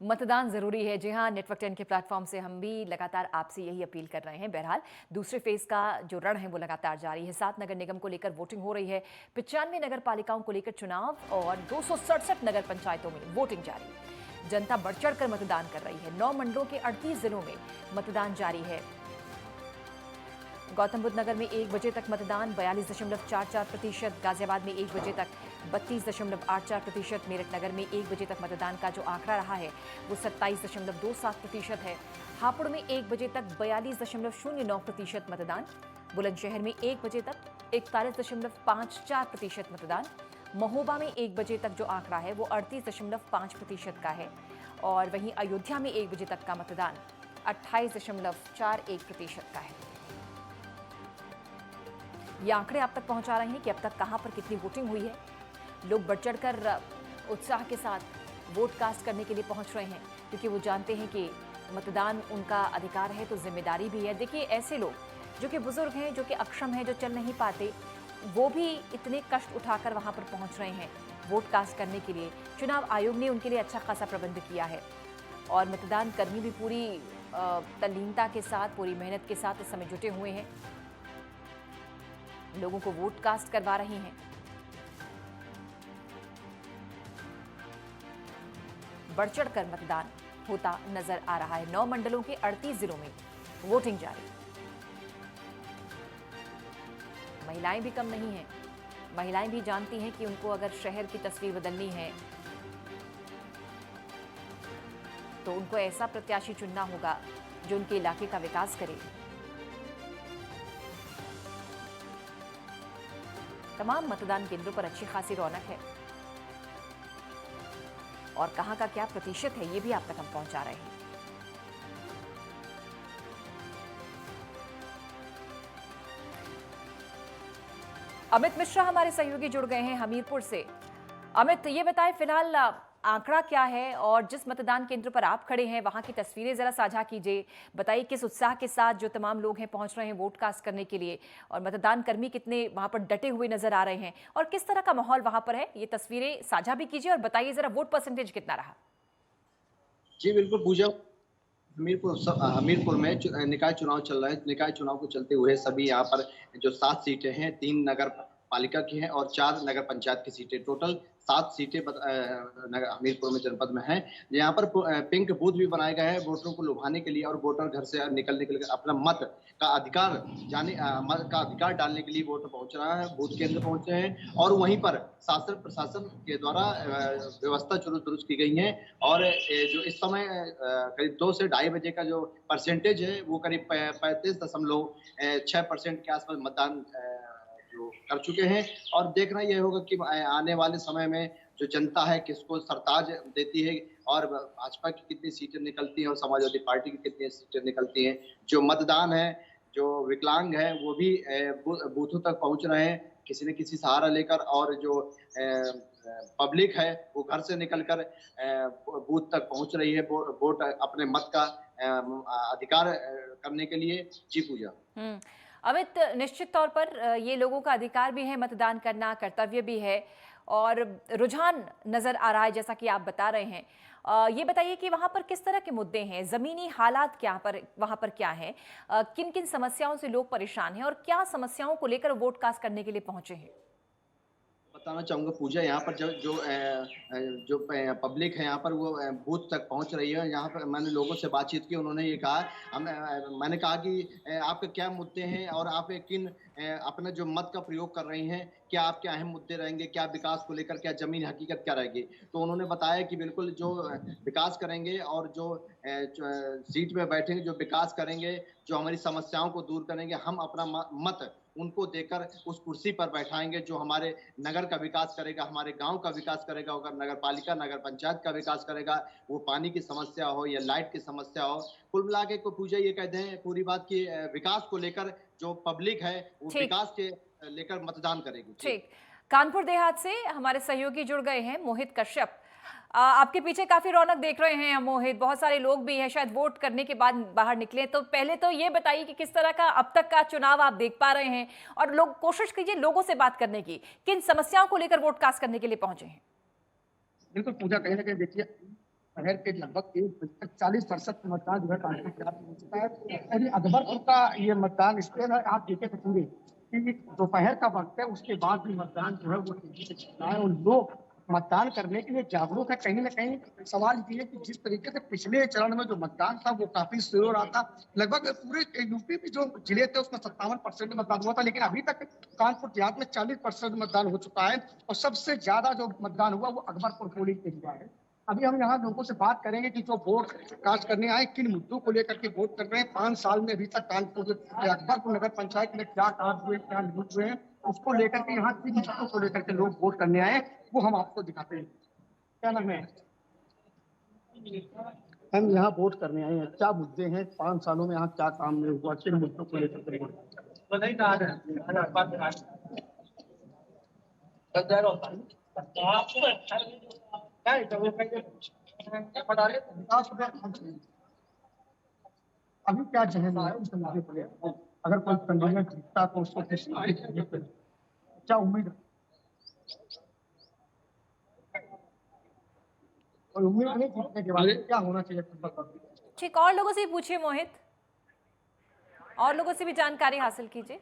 मतदान ज़रूरी है। जी हाँ, नेटवर्क 10 के प्लेटफॉर्म से हम भी लगातार आपसे यही अपील कर रहे हैं। बहरहाल दूसरे फेज़ का जो रण है वो लगातार जारी है। 7 नगर निगम को लेकर वोटिंग हो रही है, 95 नगर पालिकाओं को लेकर चुनाव और 267 नगर पंचायतों में वोटिंग जारी। जनता बढ़ चढ़ कर मतदान कर रही है। 9 मंडलों के 38 जिलों में मतदान जारी है। गौतम बुद्ध नगर में 1 बजे तक मतदान 42.44%, गाजियाबाद में 1 बजे तक 32.84%, मेरठ नगर में 1 बजे तक मतदान का जो आंकड़ा रहा है वो 27.27% है। हापुड़ में 1 बजे तक 42.09% मतदान, बुलंदशहर में 1 बजे तक 41.54% मतदान, महोबा में 1 बजे तक जो आंकड़ा है वो 38.5% का है और वहीं अयोध्या में 1 बजे तक का मतदान 28.41% का है। ये आंकड़े आप तक पहुंचा रहे हैं कि अब तक कहां पर कितनी वोटिंग हुई है। लोग बढ़ चढ़कर उत्साह के साथ वोट कास्ट करने के लिए पहुंच रहे हैं क्योंकि वो जानते हैं कि मतदान उनका अधिकार है तो जिम्मेदारी भी है। देखिए, ऐसे लोग जो कि बुजुर्ग हैं, जो कि अक्षम हैं, जो चल नहीं पाते, वो भी इतने कष्ट उठाकर वहां पर पहुंच रहे हैं वोट कास्ट करने के लिए। चुनाव आयोग ने उनके लिए अच्छा खासा प्रबंध किया है और मतदान कर्मी भी पूरी तल्लीनता के साथ, पूरी मेहनत के साथ इस समय जुटे हुए हैं, लोगों को वोट कास्ट करवा रही हैं। बढ़ चढ़कर मतदान होता नजर आ रहा है। 9 मंडलों के 38 जिलों में वोटिंग जारी। महिलाएं भी कम नहीं हैं। महिलाएं भी जानती हैं कि उनको अगर शहर की तस्वीर बदलनी है तो उनको ऐसा प्रत्याशी चुनना होगा जो उनके इलाके का विकास करे। तमाम मतदान केंद्रों पर अच्छी खासी रौनक है और कहां का क्या प्रतिशत है ये भी आप तक हम पहुंचा रहे हैं। अमित मिश्रा हमारे सहयोगी जुड़ गए हैं हमीरपुर से। अमित, ये बताएं फिलहाल आंकड़ा क्या है और जिस मतदान केंद्र पर आप खड़े हैं वहां की तस्वीरें जरा साझा कीजिए। बताइए किस उत्साह के साथ जो तमाम लोग हैं पहुंच रहे हैं वोट कास्ट करने के लिए और मतदान कर्मी कितने वहां पर डटे हुए नजर आ रहे हैं और किस तरह का माहौल वहां पर है, ये तस्वीरें साझा भी कीजिए और बताइए जरा वोट परसेंटेज कितना रहा। जी बिल्कुल पूजा। हमीरपुर में निकाय चुनाव चल रहा है। निकाय चुनाव को चलते हुए सभी यहाँ पर जो 7 सीटें हैं, 3 नगर पालिका की हैं और 4 नगर पंचायत की सीटें, टोटल 7 सीटें हमीरपुर में जनपद में हैं। यहाँ पर पिंक बूथ भी बनाए गए हैं वोटरों को लुभाने के लिए और वोटर घर से निकलने के लिए अपना मत का अधिकार मत का अधिकार डालने के लिए वोटर पहुंच रहा है, बूथ केंद्र पहुंचे हैं और वहीं पर शासन प्रशासन के द्वारा व्यवस्था दुरुस्त की गई है और जो इस समय करीब 2 से ढाई बजे का जो परसेंटेज है वो करीब 35.6% के आसपास मतदान जो कर चुके हैं और देखना यह होगा कि आने वाले समय में जो जनता है किसको सरताज देती है और भाजपा की कितनी सीटें निकलती हैं और समाजवादी पार्टी की कितनी सीटें निकलती हैं। जो मतदान है, जो विकलांग है वो भी बूथों तक पहुंच रहे हैं किसी न किसी सहारा लेकर और जो पब्लिक है वो घर से निकलकर बूथ तक पहुंच रही है वोट अपने मत का अधिकार करने के लिए। जी पूजा। अमित, निश्चित तौर पर ये लोगों का अधिकार भी है, मतदान करना कर्तव्य भी है और रुझान नजर आ रहा है जैसा कि आप बता रहे हैं। ये बताइए कि वहां पर किस तरह के मुद्दे हैं, जमीनी हालात क्या पर वहां पर क्या है, किन किन समस्याओं से लोग परेशान हैं और क्या समस्याओं को लेकर वोट कास्ट करने के लिए पहुंचे हैं। बताना चाहूंगा पूजा, यहाँ पर जो पब्लिक है यहाँ पर वो बूथ तक पहुंच रही है। यहाँ पर मैंने लोगों से बातचीत की, उन्होंने ये कहा मैंने कहा कि आपके क्या मुद्दे हैं और आप किन अपना जो मत का प्रयोग कर रही हैं, क्या आपके अहम मुद्दे रहेंगे, क्या विकास को लेकर, क्या जमीन हकीकत क्या रहेगी। तो उन्होंने बताया कि बिल्कुल जो विकास करेंगे और जो सीट में बैठेंगे, जो विकास करेंगे, जो हमारी समस्याओं को दूर करेंगे, हम अपना मत उनको देकर उस कुर्सी पर बैठाएंगे जो हमारे नगर का विकास करेगा, हमारे गांव का विकास करेगा, अगर नगर पालिका नगर पंचायत का विकास करेगा, वो पानी की समस्या हो या लाइट की समस्या हो। कुल मिला के पूजा ये कहते हैं पूरी बात की विकास को लेकर जो पब्लिक है वो ठीक विकास के लेकर मतदान करेगी। ठीक। कानपुर देहात से हमारे सहयोगी जुड़ गए हैं मोहित कश्यप। आपके पीछे काफी रौनक देख रहे हैं हम मोहित, बहुत सारे लोग भी हैं, शायद वोट करने के बाद बाहर निकले। तो पहले तो ये बताइए कि किस तरह का अब तक का चुनाव आप देख पा रहे हैं और लोग कोशिश कीजिए लोगों से बात करने की, किन समस्याओं को लेकर वोट कास्ट करने के लिए पहुंचे हैं। बिल्कुल पूजा, कहीं ना कहीं देखिए शहर के लगभग 1 बजकर 40% मतदान जो है कानपुर देहात में हो चुका है। और ये अकबरपुर का ये मतदान इसलिए है, आप देखें तो पूरे कि दोपहर का वक्त है, उसके बाद भी मतदान जो है वो तेजी से चल रहा है और लोग मतदान करने के लिए जागरूक है। कहीं ना कहीं सवाल ये है कि जिस तरीके से पिछले चरण में जो मतदान था वो काफी स्लो रहा था, लगभग पूरे यूपी में जो जिले थे उसमें 57% मतदान हुआ था, लेकिन अभी तक कानपुर देहात में 40% मतदान हो चुका है और सबसे ज्यादा जो मतदान हुआ वो अकबरपुर पोलिंग पे हुआ है। अभी हम यहाँ लोगों से बात करेंगे कि जो वोट कास्ट करने आए किन मुद्दों को लेकर के वोट कर रहे हैं, 5 साल में अभी तक कानपुर अकबरपुर नगर पंचायत में क्या काम हुए, क्या नहीं हुए हैं, उसको लेकर के यहाँ किन मुद्दों को लेकर के लोग वोट करने आए वो हम आपको दिखाते हैं। क्या नाम है? हम यहाँ वोट करने आए हैं, क्या मुद्दे हैं, 5 सालों में यहाँ क्या काम नहीं हुआ, किन मुद्दों को लेकर के वोट अभी क्या जहन है उस मुद्दे को लेकर? अगर कोई कैंडिडेट जीतता तो उसको क्या उम्मीद है? और उम्मीद नहीं जीतने के बाद क्या होना चाहिए? ठीक, और लोगों से भी पूछिए मोहित, और लोगों से भी जानकारी हासिल कीजिए।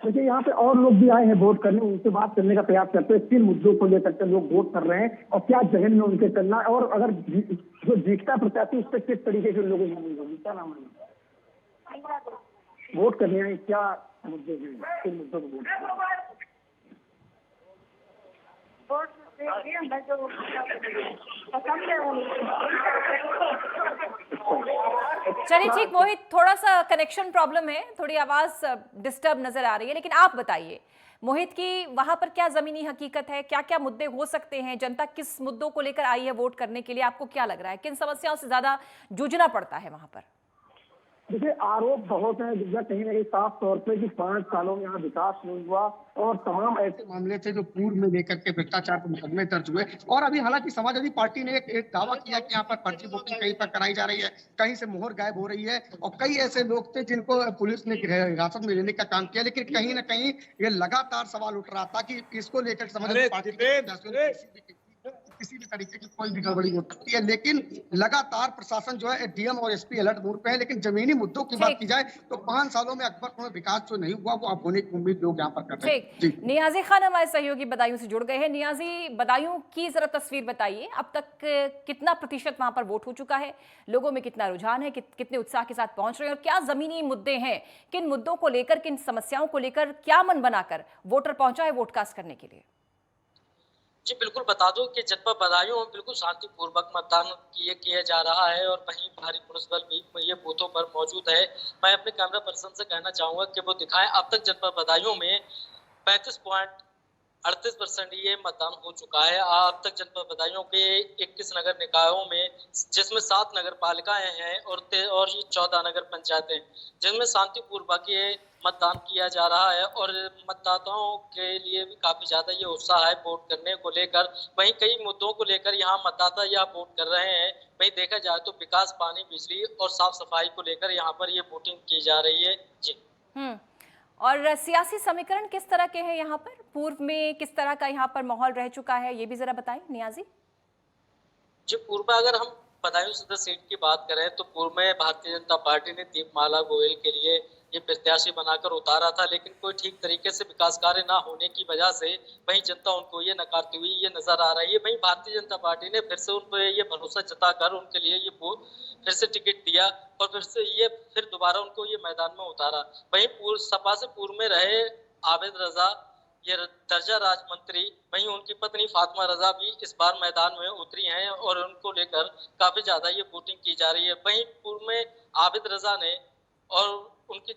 देखिए यहाँ पे और लोग भी आए हैं वोट करने, उनसे बात करने का प्रयास करते हैं किन मुद्दों को लेकर के लोग वोट कर रहे हैं और क्या जहन में उनके चलना है, और अगर जो जीतता प्रत्याशी उस पर किस तरीके से लोगों की उम्मीद होगी। क्या नाम है? वोट करने आए, क्या मुद्दे हैं, किन मुद्दों को वोट चलिए ठीक मोहित, थोड़ा सा कनेक्शन प्रॉब्लम है, थोड़ी आवाज डिस्टर्ब नजर आ रही है, लेकिन आप बताइए मोहित की वहां पर क्या जमीनी हकीकत है, क्या क्या मुद्दे हो सकते हैं, जनता किस मुद्दों को लेकर आई है वोट करने के लिए, आपको क्या लग रहा है, किन समस्याओं से ज्यादा जूझना पड़ता है वहां पर? देखिए आरोप बहुत है कहीं ना कहीं साफ तौर पे कि 5 सालों में यहाँ विकास नहीं हुआ और तमाम ऐसे मामले थे जो पूर्व में लेकर के भ्रष्टाचार के मुकदमे दर्ज हुए। और अभी हालांकि समाजवादी पार्टी ने एक दावा किया कि यहाँ पर फर्जी वोटिंग कहीं पर कराई जा रही है, कहीं से मोहर गायब हो रही है और कई ऐसे लोग थे जिनको पुलिस ने हिरासत में लेने का काम किया, लेकिन कहीं ना कहीं ये लगातार सवाल उठ रहा था कि इसको लेकर समाजवादी पार्टी किसी भी तरीके की कोई भी गड़बड़ी हो सकती है, लेकिन लगातार प्रशासन जो है डीएम और एसपी अलर्ट मोड पे है। लेकिन जमीनी मुद्दों की बात की जाए तो 5 सालों में अकबरपुर में विकास जो नहीं हुआ वो अब होने की उम्मीद लोग यहाँ पर कर रहे हैं। नियाजी खान हमारे सहयोगी बदायूं से जुड़ गए हैं। नियाजी, बदायूं की जरा तस्वीर बताइए, अब तक कितना प्रतिशत वहां पर वोट हो चुका है, लोगों में कितना रुझान है, कितने उत्साह के साथ पहुंच रहे हैं और क्या जमीनी मुद्दे हैं, किन मुद्दों को लेकर, किन समस्याओं को लेकर क्या मन बनाकर वोटर पहुंचा है वोट कास्ट करने के लिए? जी बिल्कुल, बता दूं कि जनपद बदायूं में बिल्कुल शांतिपूर्वक मतदान किया जा रहा है और वहीं भारी पुलिस बल भी ये बूथों पर मौजूद है। मैं अपने कैमरा पर्सन से कहना चाहूंगा कि वो दिखाएं अब तक जनपद बदायूं में 35.38% ये मतदान हो चुका है। अब तक जनपद बदायूं के 21 नगर निकायों में, जिसमें 7 नगर पालिकाएं हैं और 14 नगर पंचायतें, जिनमें शांतिपूर्वक ये मतदान किया जा रहा है और मतदाताओं के लिए भी काफी ज्यादा ये उत्साह है वोट करने को लेकर। वहीं कई मुद्दों को लेकर यहाँ मतदाता यह वोट कर रहे हैं। वहीं देखा जाए तो विकास, पानी, बिजली और साफ सफाई को लेकर यहाँ पर ये वोटिंग की जा रही है। जी और सियासी समीकरण किस तरह के हैं यहाँ पर, पूर्व में किस तरह का यहाँ पर माहौल रह चुका है, ये भी जरा बताएं नियाजी। जी, पूर्व में अगर हम बदायूं सदर सीट की बात करें तो पूर्व में भारतीय जनता पार्टी ने दीपमाला गोयल के लिए ये प्रत्याशी बनाकर उतारा था, लेकिन कोई ठीक तरीके से विकास कार्य ना होने की वजह से वहीं जनता उनको ये नकारती हुई ये नजर आ रही है। वहीं भारतीय जनता पार्टी ने फिर से उन पर ये भरोसा जताकर उनके लिए ये फिर से टिकट दिया और फिर दोबारा उनको ये मैदान में उतारा। वहीं सपा से पूर्व में रहे आबिद रजा, ये दर्जा राज मंत्री, वहीं उनकी पत्नी फातिमा रजा भी इस बार मैदान में उतरी हैं और उनको लेकर काफी ज्यादा ये वोटिंग की जा रही है। वहीं पूर्व में आबिद रजा ने और उनकी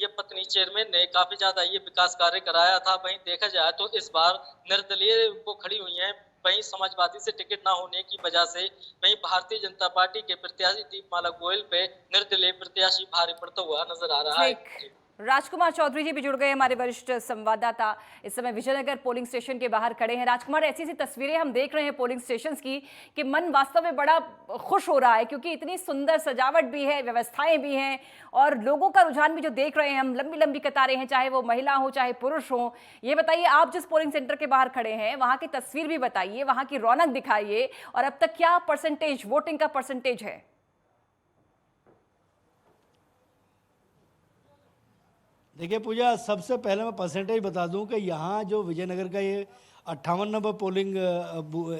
ये पत्नी चेयरमैन ने काफी ज्यादा ये विकास कार्य कराया था। वहीं देखा जाए तो इस बार निर्दलीय वो खड़ी हुई हैं। वहीं समाजवादी से टिकट ना होने की वजह से वहीं भारतीय जनता पार्टी के प्रत्याशी दीपमाला गोयल पे निर्दलीय प्रत्याशी भारी पड़ता हुआ नजर आ रहा है। राजकुमार चौधरी जी भी जुड़ गए, हमारे वरिष्ठ संवाददाता इस समय विजयनगर पोलिंग स्टेशन के बाहर खड़े हैं। राजकुमार, ऐसी ऐसी तस्वीरें हम देख रहे हैं पोलिंग स्टेशंस की कि मन वास्तव में बड़ा खुश हो रहा है, क्योंकि इतनी सुंदर सजावट भी है, व्यवस्थाएं भी हैं और लोगों का रुझान भी जो देख रहे हैं हम, लंबी लंबी कतारें हैं, चाहे वो महिला हो चाहे पुरुष हो। ये बताइए, आप जिस पोलिंग सेंटर के बाहर खड़े हैं वहां की तस्वीर भी बताइए, वहां की रौनक दिखाइए और अब तक क्या परसेंटेज, वोटिंग का परसेंटेज है? देखिए पूजा, सबसे पहले मैं परसेंटेज बता दूं कि यहाँ जो विजयनगर का ये 58 नंबर पोलिंग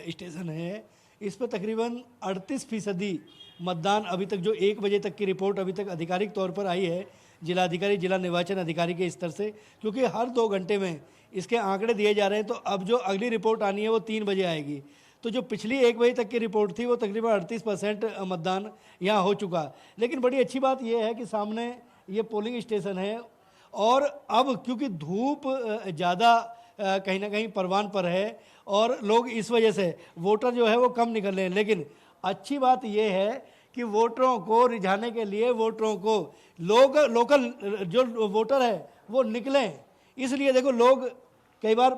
स्टेशन है, इस पर तकरीबन 38% मतदान अभी तक, जो 1 बजे तक की रिपोर्ट अभी तक आधिकारिक तौर पर आई है जिलाधिकारी, जिला निर्वाचन अधिकारी के स्तर से, क्योंकि हर 2 घंटे में इसके आंकड़े दिए जा रहे हैं। तो अब जो अगली रिपोर्ट आनी है वो 3 बजे आएगी। तो जो पिछली 1 बजे तक की रिपोर्ट थी वो तकरीबन 38% मतदान यहाँ हो चुका। लेकिन बड़ी अच्छी बात यह है कि सामने ये पोलिंग स्टेशन है और अब क्योंकि धूप ज़्यादा कहीं ना कहीं परवान पर है और लोग इस वजह से वोटर जो है वो कम निकल रहे हैं। लेकिन अच्छी बात यह है कि वोटरों को रिझाने के लिए, वोटरों को लोकल जो वोटर है वो निकलें, इसलिए देखो लोग कई बार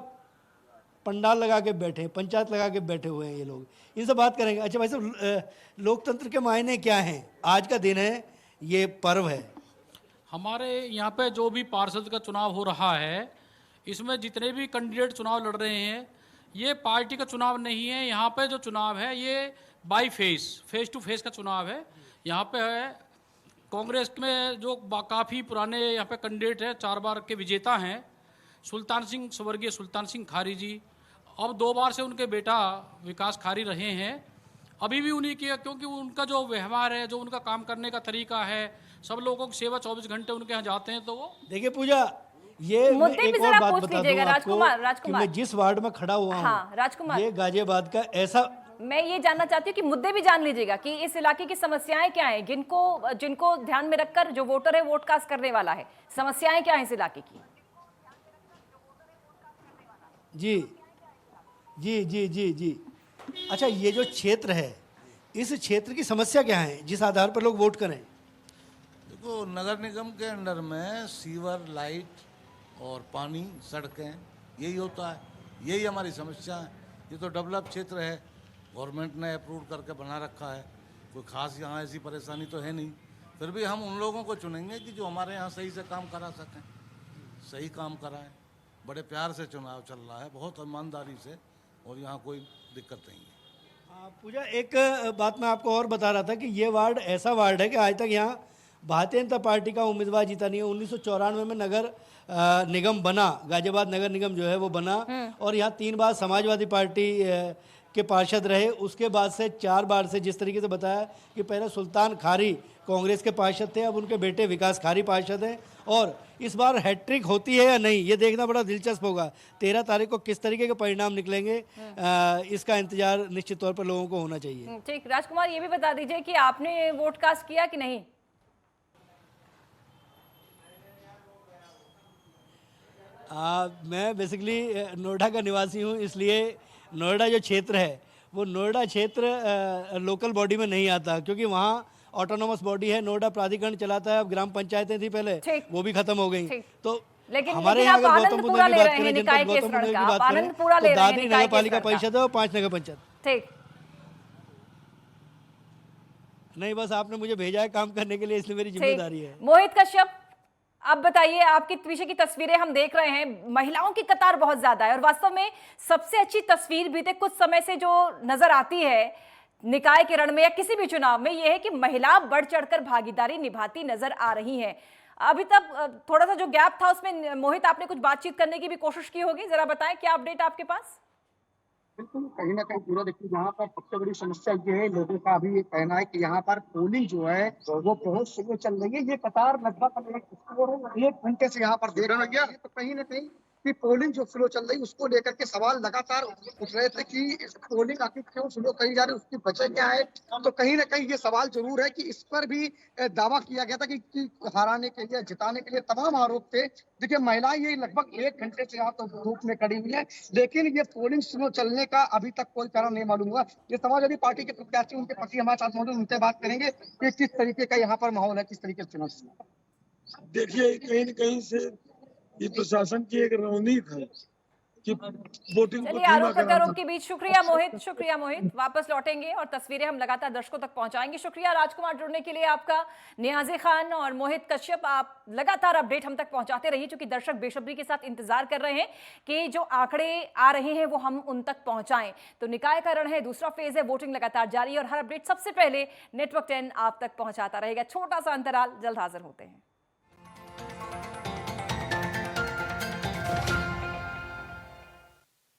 पंडाल लगा के बैठे, पंचायत लगा के बैठे हुए हैं ये लोग। इनसे बात करेंगे। अच्छा भाई साहब, लोकतंत्र के मायने क्या हैं? आज का दिन है, ये पर्व है। हमारे यहाँ पे जो भी पार्षद का चुनाव हो रहा है, इसमें जितने भी कैंडिडेट चुनाव लड़ रहे हैं, ये पार्टी का चुनाव नहीं है। यहाँ पे जो चुनाव है ये बाई फेस टू फेस का चुनाव है। यहाँ पे है कांग्रेस में जो काफ़ी पुराने यहाँ पे कैंडिडेट हैं, 4 बार के विजेता हैं, सुल्तान सिंह, स्वर्गीय सुल्तान सिंह खारी जी। अब 2 बार से उनके बेटा विकास खारी रहे हैं। अभी भी उन्हीं की, क्योंकि उनका जो व्यवहार है, जो उनका काम करने का तरीका है, सब लोगों की सेवा 24 घंटे उनके यहाँ जाते हैं। तो वो देखिए पूजा, ये मुद्दे एक भी और जरा बात पूछ बता लीजिएगा दूं आपको कि मैं जिस वार्ड में खड़ा हुआ हूँ, हाँ राजकुमार, ये गाजियाबाद का ऐसा, मैं ये जानना चाहती हूँ कि मुद्दे भी जान लीजिएगा कि इस इलाके की समस्याएं क्या हैं, जिनको ध्यान में रखकर जो वोटर है वोट कास्ट करने वाला है, समस्याएं क्या हैं इस इलाके की? जी जी जी जी जी। अच्छा, ये जो क्षेत्र है, इस क्षेत्र की समस्या क्या है जिस आधार पर लोग वोट करें? देखो, नगर निगम के अंडर में सीवर, लाइट और पानी, सड़कें, यही होता है, यही हमारी समस्या है। ये तो डेवलप क्षेत्र है, गवर्नमेंट ने अप्रूव करके बना रखा है, कोई खास यहाँ ऐसी परेशानी तो है नहीं। फिर भी हम उन लोगों को चुनेंगे कि जो हमारे यहाँ सही से काम करा सकें, सही काम कराएं। बड़े प्यार से चुनाव चल रहा है, बहुत ईमानदारी से, और यहाँ कोई दिक्कत नहीं है। पूजा, एक बात मैं आपको और बता रहा था कि ये वार्ड ऐसा वार्ड है कि आज तक यहाँ भारतीय जनता पार्टी का उम्मीदवार जीता नहीं है। 1994 में नगर निगम बना, गाजियाबाद नगर निगम जो है वो बना, और यहाँ 3 बार समाजवादी पार्टी के पार्षद रहे। उसके बाद से 4 बार से, जिस तरीके से बताया कि पहले सुल्तान खारी कांग्रेस के पार्षद थे, अब उनके बेटे विकास खारी पार्षद हैं। और इस बार हैट्रिक होती है या नहीं, ये देखना बड़ा दिलचस्प होगा। 13 तारीख को किस तरीके के परिणाम निकलेंगे, इसका इंतजार निश्चित तौर पर लोगों को होना चाहिए। ठीक, राजकुमार ये भी बता दीजिए कि आपने वोट कास्ट किया कि नहीं? मैं बेसिकली नोएडा का निवासी हूँ, इसलिए नोएडा जो क्षेत्र है वो नोएडा क्षेत्र लोकल बॉडी में नहीं आता, क्योंकि वहाँ ऑटोनोमस बॉडी है, नोएडा प्राधिकरण चलाता है। अब ग्राम पंचायतें थी पहले, वो भी खत्म हो गई। तो लेकिन हमारे यहाँ आप अगर आनंद पूरा ले रहे हैं निकाय के स्तर का, आप आनंद पूरा ले रहे हैं दादरी नगर पालिका परिषद है और 5 नगर पंचायत। ठीक, नहीं, बस आपने मुझे भेजा है काम करने के लिए, इसलिए मेरी जिम्मेदारी है। मोहित कश्यप, अब बताइए, आपकी पीछे की तस्वीरें हम देख रहे हैं, महिलाओं की कतार बहुत ज्यादा है और वास्तव में सबसे अच्छी तस्वीर बीते कुछ समय से जो नजर आती है निकाय के रण में या किसी भी चुनाव में, यह है कि महिला बढ़ चढ़कर भागीदारी निभाती नजर आ रही हैं। अभी तक थोड़ा सा जो गैप था उसमें मोहित आपने कुछ बातचीत करने की भी कोशिश की होगी, जरा बताएं क्या अपडेट आपके पास? बिल्कुल, कहीं ना कहीं पूरा देखिए, यहाँ पर सबसे बड़ी समस्या ये है, लोगों का अभी ये कहना है कि यहाँ पर पोलिंग जो है वो बहुत स्लो चल रही है। ये कतार लगभग 1 घंटे से यहाँ पर देख रही है। तो कहीं ना कहीं कि पोलिंग जो स्लो चल रही, उसको लेकर के सवाल लगातार उठ रहे थे कि पोलिंग आखिर क्यों स्लो करी जा रही है, उसकी वजह क्या है। तो कहीं ना कहीं ये सवाल जरूर है कि इस पर भी दावा किया गया था कि हराने के लिए, जिताने के लिए तमाम आरोप थे। देखिए, महिलाएं ये लगभग 1 घंटे से यहाँ तो धूप में खड़ी हुई है, लेकिन ये पोलिंग स्लो चलने का अभी तक कोई कारण नहीं मालूम हुआ। ये समाजवादी पार्टी के प्रत्याशी, उनके पति हमारे साथ मौजूद, उनसे बात करेंगे कि किस तरीके का यहाँ पर माहौल है, किस तरीके से चुनाव। देखिए कहीं न कहीं से ये प्रशासन की एक रणनीति है कि वोटिंग को चलिए, धीमा आरोप कराना। प्रत्यारोप के बीच शुक्रिया मोहित, शुक्रिया मोहित। वापस लौटेंगे और तस्वीरें हम लगातार दर्शकों तक पहुंचाएंगे। शुक्रिया राजकुमार जुड़ने के लिए आपका। नियाज़े खान और मोहित कश्यप, आप लगातार अपडेट हम तक पहुंचाते रहिए, क्योंकि दर्शक बेसब्री के साथ इंतजार कर रहे हैं कि जो आंकड़े आ रहे हैं वो हम उन तक पहुंचाएं। तो निकाय का रण है, दूसरा फेज है, वोटिंग लगातार जारी है और हर अपडेट सबसे पहले नेटवर्क 10 आप तक पहुंचाता रहेगा। छोटा सा अंतराल, जल्द हाजिर होते हैं।